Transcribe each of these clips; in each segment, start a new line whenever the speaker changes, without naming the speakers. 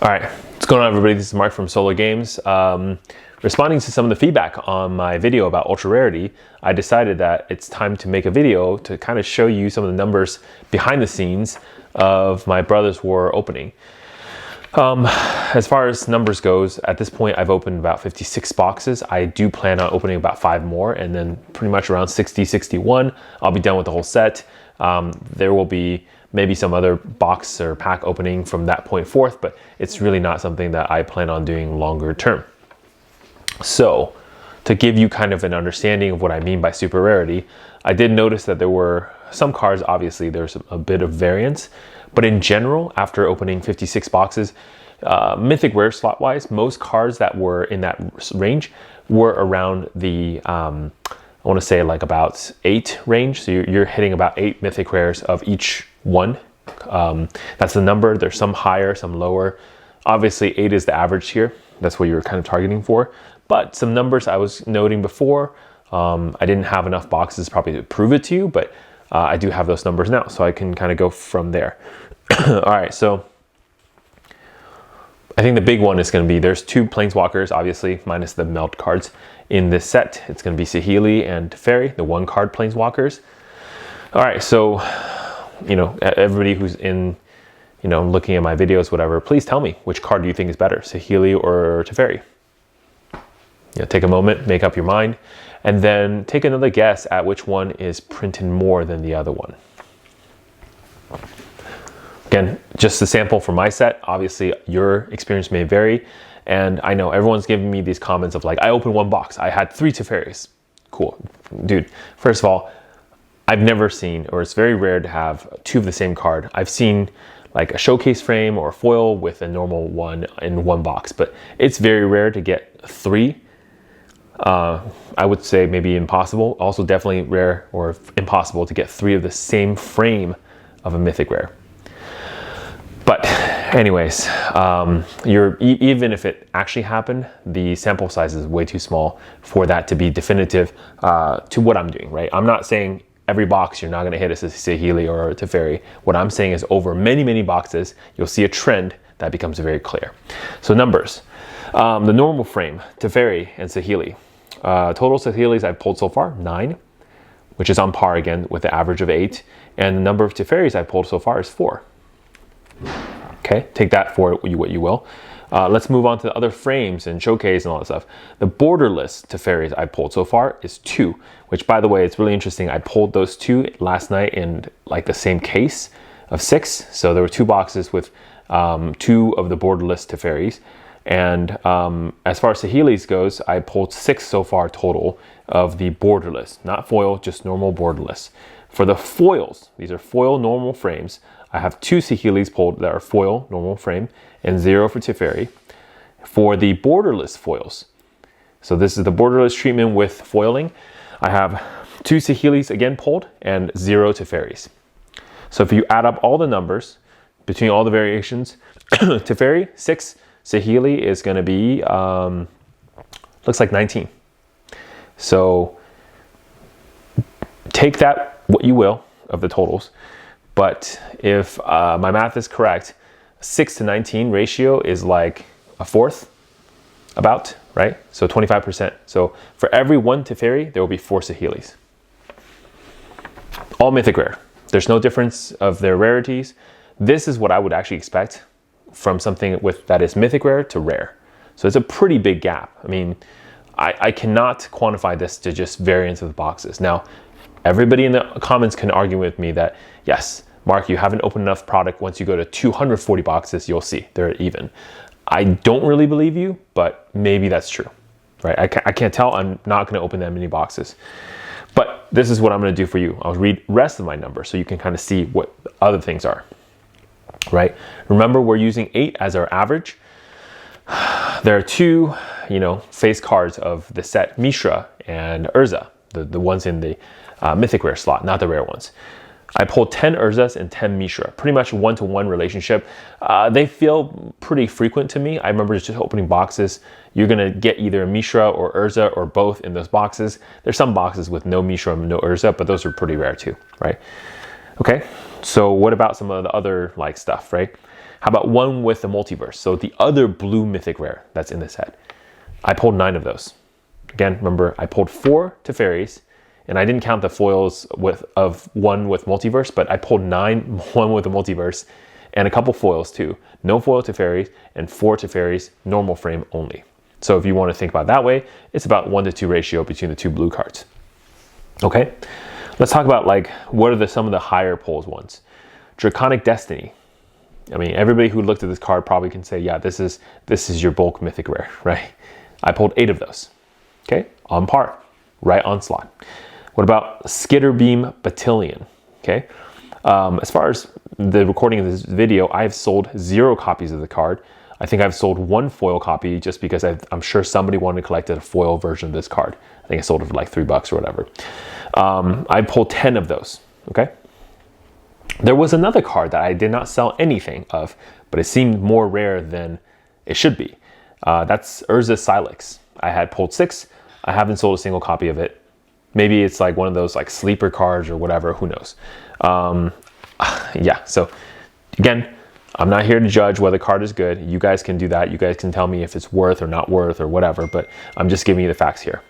All right, what's going on, everybody? This is Mark from Solo Games. Responding to some of the feedback on my video about ultra rarity, I decided that it's time to make a video to kind of show you some of the numbers behind the scenes of my Brothers War opening. As far as numbers goes, at this point I've opened about 56 boxes. I do plan on opening about 5 more, and then pretty much around 60, 61, I'll be done with the whole set. There will be maybe some other box or pack opening from that point forth, but it's really not something that I plan on doing longer term. So to give you kind of an understanding of what I mean by super rarity, I did notice that there were some cards, obviously there's a bit of variance, but in general, after opening 56 boxes, Mythic rare slot wise, most cards that were in that range were around the, I want to say like about 8 range. So you're hitting about 8 Mythic rares of each one. That's the number. There's some higher, some lower. Obviously 8 is the average here. That's what you're kind of targeting for. But some numbers I was noting before, I didn't have enough boxes probably to prove it to you, but I do have those numbers now, so I can kind of go from there. All right, so I think the big one is going to be, there's 2 Planeswalkers, obviously, minus the meld cards in this set. It's going to be Saheeli and Teferi, the 1-card Planeswalkers. All right, so, you know, everybody who's in, you know, looking at my videos, whatever, please tell me which card do you think is better, Saheeli or Teferi? You know, take a moment, make up your mind, and then take another guess at which one is printed more than the other one. Again, just a sample for my set. Obviously, your experience may vary, and I know everyone's giving me these comments of like, I opened 1 box, I had 3 Teferis. Cool. Dude, first of all, I've never seen, or it's very rare to have 2 of the same card. I've seen like a showcase frame or a foil with a normal one in 1 box, but it's very rare to get 3. I would say maybe impossible. Also definitely rare or impossible to get 3 of the same frame of a Mythic rare. But anyways, even if it actually happened, the sample size is way too small for that to be definitive to what I'm doing, right? I'm not saying every box you're not going to hit a Saheeli or a Teferi. What I'm saying is over many, many boxes, you'll see a trend that becomes very clear. So numbers, the normal frame, Teferi and Saheeli. Total Saheelis I've pulled so far, 9, which is on par again with the average of 8. And the number of Teferis I've pulled so far is 4. Okay, take that for what you will. Let's move on to the other frames and showcase and all that stuff. The borderless Teferis I pulled so far is 2, which by the way, it's really interesting. I pulled those 2 last night in like the same case of 6. So there were 2 boxes with 2 of the borderless Teferis. And as far as Saheelis goes, I pulled 6 so far total of the borderless, not foil, just normal borderless. For the foils, these are foil normal frames. I have 2 Saheelis pulled that are foil normal frame and 0 for Teferi. For the borderless foils, so this is the borderless treatment with foiling, I have 2 Saheelis again pulled and 0 Teferis. So if you add up all the numbers between all the variations, Teferi 6, Saheeli is going to be, looks like 19. So take that what you will of the totals. But if my math is correct, 6 to 19 ratio is like a 1/4, about, right? So 25%. So for every 1 Teferi, there will be 4 Saheelis. All Mythic rare. There's no difference of their rarities. This is what I would actually expect from something that is Mythic rare to rare. So it's a pretty big gap. I mean, I cannot quantify this to just variance of boxes. Now, everybody in the comments can argue with me that, yes, Mark, you haven't opened enough product. Once you go to 240 boxes, you'll see they're even. I don't really believe you, but maybe that's true, right? I can't tell. I'm not going to open that many boxes. But this is what I'm going to do for you. I'll read the rest of my numbers so you can kind of see what other things are. Right? Remember, we're using 8 as our average. There are 2, you know, face cards of the set, Mishra and Urza, the ones in the Mythic rare slot, not the rare ones. I pulled 10 Urzas and 10 Mishra, pretty much 1-to-1 relationship. They feel pretty frequent to me. I remember just opening boxes. You're gonna get either a Mishra or Urza or both in those boxes. There's some boxes with no Mishra and no Urza, but those are pretty rare too, right? Okay, so what about some of the other like stuff, right? How about one with the multiverse? So the other blue mythic rare that's in the set. I pulled 9 of those. Again, remember, I pulled 4 Teferis, and I didn't count the foils of one with multiverse, but I pulled 9, one with the multiverse, and a couple foils too. No foil Teferis, and 4 Teferis, normal frame only. So if you want to think about it that way, it's about 1-to-2 ratio between the 2 blue cards. Okay, let's talk about like what are some of the higher pulls ones. Draconic Destiny. I mean, everybody who looked at this card probably can say, yeah, this is your bulk mythic rare, right? I pulled 8 of those. Okay, on par, right on slot. What about Skitterbeam Battalion? Okay, as far as the recording of this video, I've sold 0 copies of the card. I think I've sold 1 foil copy just because I'm sure somebody wanted to collect a foil version of this card. I think I sold it for like $3 or whatever. I pulled 10 of those, okay? There was another card that I did not sell anything of, but it seemed more rare than it should be. That's Urza Silex. I had pulled 6. I haven't sold a single copy of it. Maybe it's like one of those like sleeper cards or whatever, who knows. Yeah, so again, I'm not here to judge whether the card is good. You guys can do that. You guys can tell me if it's worth or not worth or whatever, but I'm just giving you the facts here.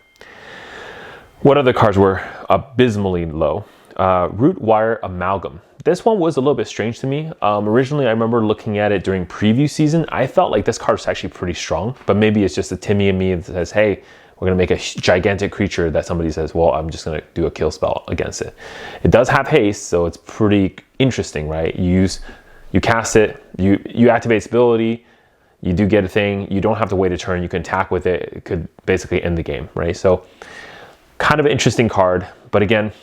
What other cards were abysmally low? Root Wire Amalgam. This one was a little bit strange to me. Originally, I remember looking at it during preview season. I felt like this card was actually pretty strong, but maybe it's just a Timmy and me that says, hey, we're gonna make a gigantic creature that somebody says, well, I'm just gonna do a kill spell against it. It does have haste, so it's pretty interesting, right? You cast it, you activate its ability, you do get a thing, you don't have to wait a turn, you can attack with it. It could basically end the game, right? So kind of an interesting card, but again,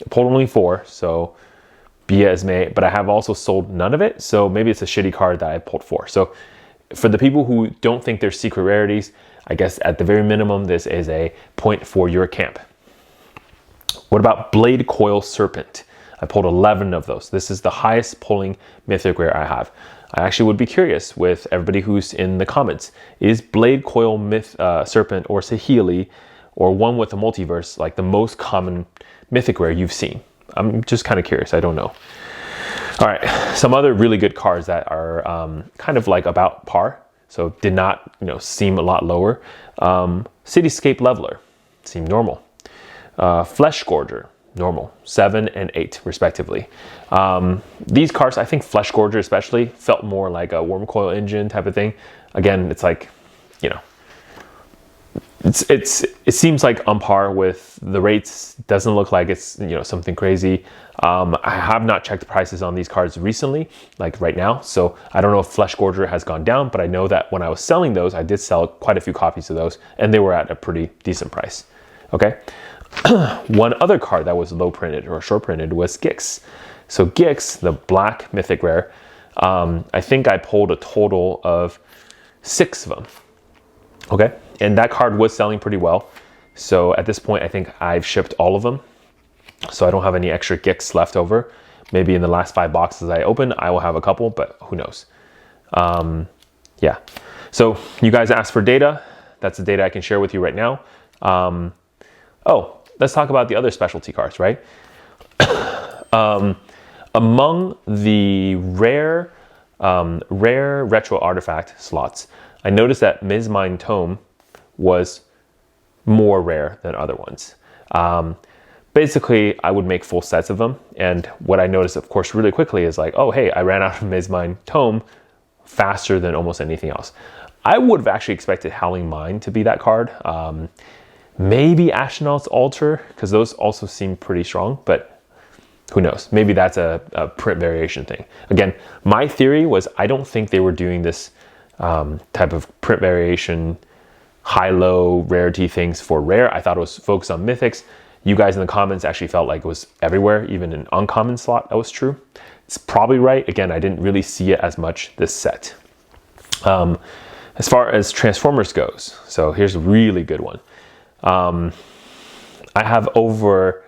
I pulled only 4, so be it as may, but I have also sold none of it, so maybe it's a shitty card that I pulled 4. So for the people who don't think they're secret rarities, I guess at the very minimum, this is a point for your camp. What about Blade Coil Serpent? I pulled 11 of those. This is the highest pulling mythic rare I have. I actually would be curious with everybody who's in the comments. Is Blade Coil Serpent or Saheeli or one with a multiverse like the most common mythic rare you've seen? I'm just kind of curious. I don't know. All right, some other really good cards that are kind of like about par. So did not, seem a lot lower. Cityscape Leveler seemed normal. Flesh Gorger, normal, 7 and 8 respectively. These cards, I think Flesh Gorger especially, felt more like a Wormcoil Engine type of thing. Again, it's like, it seems like on par with the rates. Doesn't look like it's something crazy. I have not checked the prices on these cards recently, like right now, so I don't know if Flesh Gorger has gone down, but I know that when I was selling those, I did sell quite a few copies of those, and they were at a pretty decent price. Okay. One other card that was low printed or short printed was Gix. So Gix, the black mythic rare, I think I pulled a total of 6 of them. Okay, and that card was selling pretty well. So at this point, I think I've shipped all of them. So I don't have any extra Gix left over. Maybe in the last 5 boxes I open, I will have a couple, but who knows? Yeah, so you guys asked for data. That's the data I can share with you right now. Oh, let's talk about the other specialty cards, right? Among the rare retro artifact slots, I noticed that Mizmine Tome was more rare than other ones. Basically, I would make full sets of them, and what I noticed, of course, really quickly is like, oh, hey, I ran out of Mizmine Tome faster than almost anything else. I would have actually expected Howling Mine to be that card. Maybe Astronaut's Altar, because those also seem pretty strong, but who knows? Maybe that's a print variation thing. Again, my theory was I don't think they were doing this type of print variation, high-low rarity things for rare. I thought it was focused on mythics. You guys in the comments actually felt like it was everywhere, even in uncommon slot, that was true. It's probably right. Again, I didn't really see it as much this set. As far as Transformers goes, so here's a really good one. I have over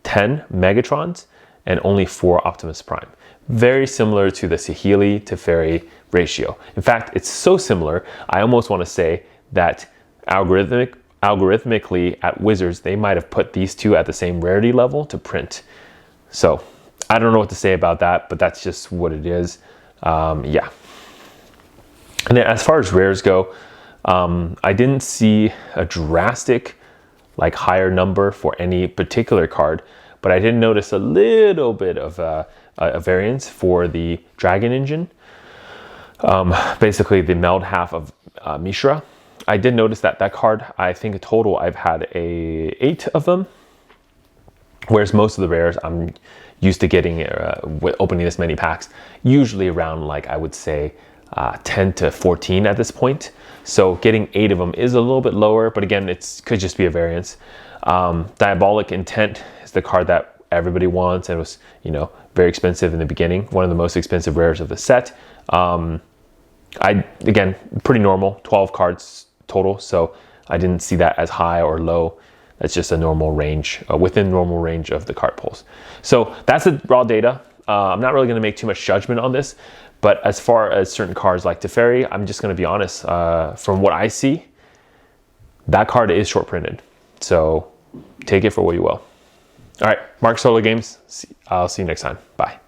10 Megatrons and only 4 Optimus Prime. Very similar to the Saheeli to Fairy ratio. In fact, it's so similar, I almost want to say that algorithmically at Wizards, they might have put these two at the same rarity level to print. So I don't know what to say about that, but that's just what it is. Yeah. And then as far as rares go, I didn't see a drastic like higher number for any particular card, but I did notice a little bit of a variance for the Dragon Engine. Basically the meld half of Mishra. I did notice that card, I think in total I've had 8 of them, whereas most of the rares I'm used to getting opening this many packs, usually around like I would say 10 to 14 at this point. So getting 8 of them is a little bit lower, but again, it could just be a variance. Diabolic Intent is the card that everybody wants, and it was, you know, very expensive in the beginning. One of the most expensive rares of the set. Again, pretty normal, 12 cards total, so I didn't see that as high or low. That's just a normal range, within normal range of the card pulls. So that's the raw data. I'm not really going to make too much judgment on this, but as far as certain cards like Teferi, I'm just going to be honest. From what I see, that card is short printed. So take it for what you will. All right, Mark Solo Games. I'll see you next time. Bye.